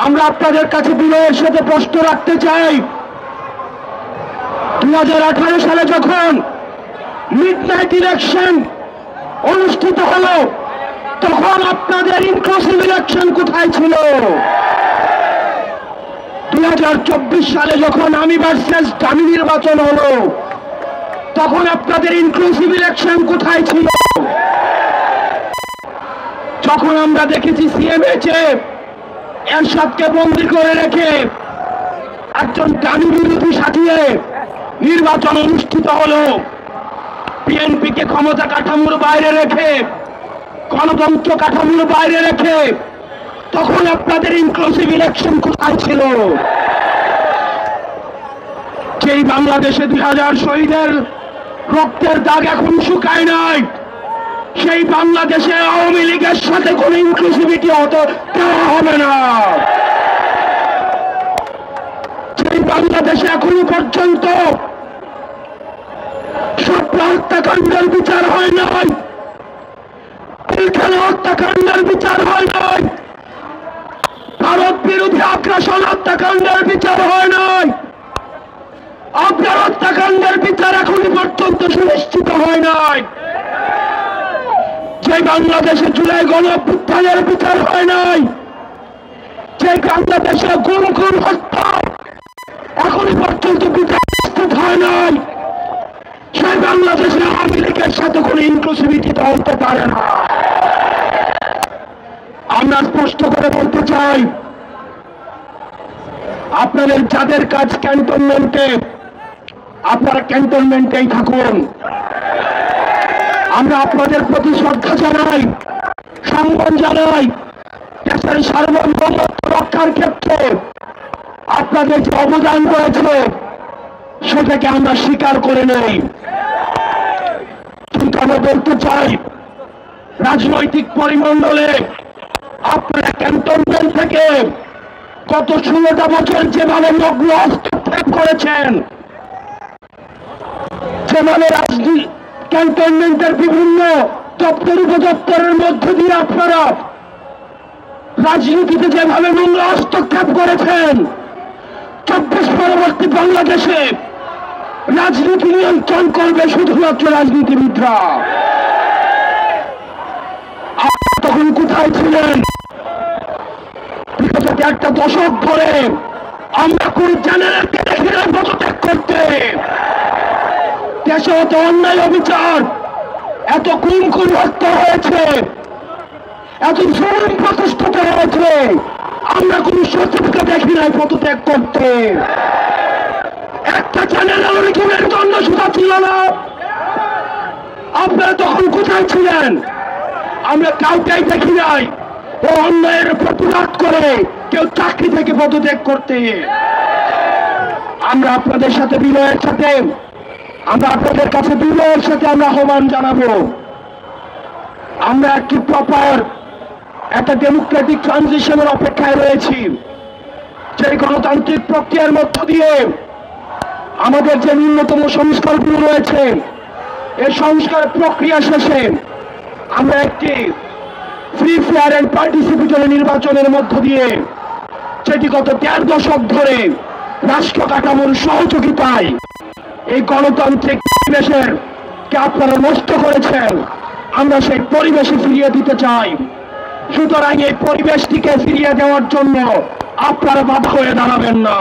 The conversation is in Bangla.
আমরা আপনাদের কাছে বিনয়ের সাথে প্রশ্ন রাখতে চাই, 2018 সালে যখন মিডনাইট ইলেকশন অনুষ্ঠিত হলো, তখন আপনাদের ইনক্লুসিভ ইলেকশন কোথায় ছিল? 2024 সালে যখন আমি ভার্সেস আমি নির্বাচন হলো, তখন আপনাদের ইনক্লুসিভ ইলেকশন কোথায় ছিল? যখন আমরা দেখেছি সিএমএইচে এরশাদকে বন্দী করে রেখে একজন ডামি বিরোধী সাথিয়ে নির্বাচন অনুষ্ঠিত হলো, বিএনপিকে ক্ষমতা কাঠামোর বাইরে রেখে, গণতন্ত্র কাঠামোর বাইরে রেখে, তখন আপনাদের ইনক্লুসিভ ইলেকশন কোথায় ছিল? যেই বাংলাদেশে 2000 শহীদের রক্তের দাগ এখন শুকায় নাই, সেই বাংলাদেশে আওয়ামী লীগের সাথে কোন ইনক্লুসিভিটি হতে দেওয়া হবে না। সেই বাংলাদেশে এখনো পর্যন্ত শাপলা হত্যাকাণ্ডের বিচার হয় নাই, পিলখানা হত্যাকাণ্ডের বিচার হয় নাই, ভারত বিরোধী আগ্রাসন হত্যাকাণ্ডের বিচার হয় নাই, আপনার হত্যাকাণ্ডের বিচার এখনো পর্যন্ত সুনিশ্চিত হয় নাই। যে বাংলাদেশে জুলাই গণঅভ্যুত্থানের বিচার হয় নাই, যে বাংলাদেশে গুম হত্যা এখনো পর্যন্ত বিচার হয় নাই, সেই বাংলাদেশে আওয়ামী লীগের সাথে কোন ইনক্লুসিভিটি হতে পারে না। আমরা স্পষ্ট করে বলতে চাই, আপনাদের যাদের কাজ ক্যান্টনমেন্টে, আপনারা ক্যান্টনমেন্টেই থাকুন। আমরা আপনাদের প্রতি শ্রদ্ধা জানাই, সম্মান জানাই। দেশের সার্বভৌমত্ব রক্ষার ক্ষেত্রে আপনাদের যে অবদান রয়েছে সেটাকে আমরা স্বীকার করে নেই। কিন্তু আমরা বলতে চাই, রাজনৈতিক পরিমণ্ডলে আপনারা ক্যান্টনমেন্ট থেকে গত 16টা বছর যেভাবে নগ্ন হস্তক্ষেপ করেছেন, যেভাবে ক্যান্টনমেন্টের বিভিন্ন দপ্তর উপদপ্তরের মধ্য দিয়ে আপনারা রাজনীতিতে যেভাবে নোংরা হস্তক্ষেপ করেছেন, 24 পরবর্তী বাংলাদেশে রাজনীতি নিয়ন্ত্রণ করবে শুধুমাত্র রাজনীতিবিদরা। আপনারা তখন কোথায় ছিলেন? বিগত একটা দশক ধরে আমরা কোন চ্যানেলকে দেখি না পদত্যাগ করতে। দেশে এত অন্যায় অবিচার, এত খুন হত্যা হয়েছে, এত জুলুম প্রতিষ্ঠিত হয়েছে, আমরা কোন সত্যকে দেখি নাই পদত্যাগ করতে। একটা চ্যানেল আলোচনার জন্য সুযোগ ছিল না। আপনারা তখন কোথায় ছিলেন? আমরা কাউকেই দেখি নাই ও অন্যায়ের প্রতিবাদ করে কেউ চাকরি থেকে পদত্যাগ করতে। আমরা আপনাদের সাথে বিনয়ের সাথে, আমরা আপনাদের কাছে বিনয়ের সাথে আমরা আহ্বান জানাবো, আমরা একটি প্রপার একটা ডেমোক্রেটিক ট্রানজিশনের অপেক্ষায় রয়েছি। যে গণতান্ত্রিক প্রক্রিয়ার মধ্য দিয়ে আমাদের যে ন্যূনতম সংস্কারগুলো রয়েছে, এই সংস্কার প্রক্রিয়া শেষে আমরা একটি ফ্রি ফেয়ার এন্ড পার্টিসিপেটরি নির্বাচনের মধ্য দিয়ে, যেটি গত 13 দশক ধরে রাষ্ট্র কাঠামোর সহযোগিতায় এই গণতান্ত্রিক পরিবেশের কে আপনারা নষ্ট করেছেন, আমরা সেই পরিবেশে ফিরিয়ে দিতে চাই। সুতরাং এই পরিবেশটিকে ফিরিয়ে দেওয়ার জন্য আপনারা বাধা হয়ে দাঁড়াবেন না।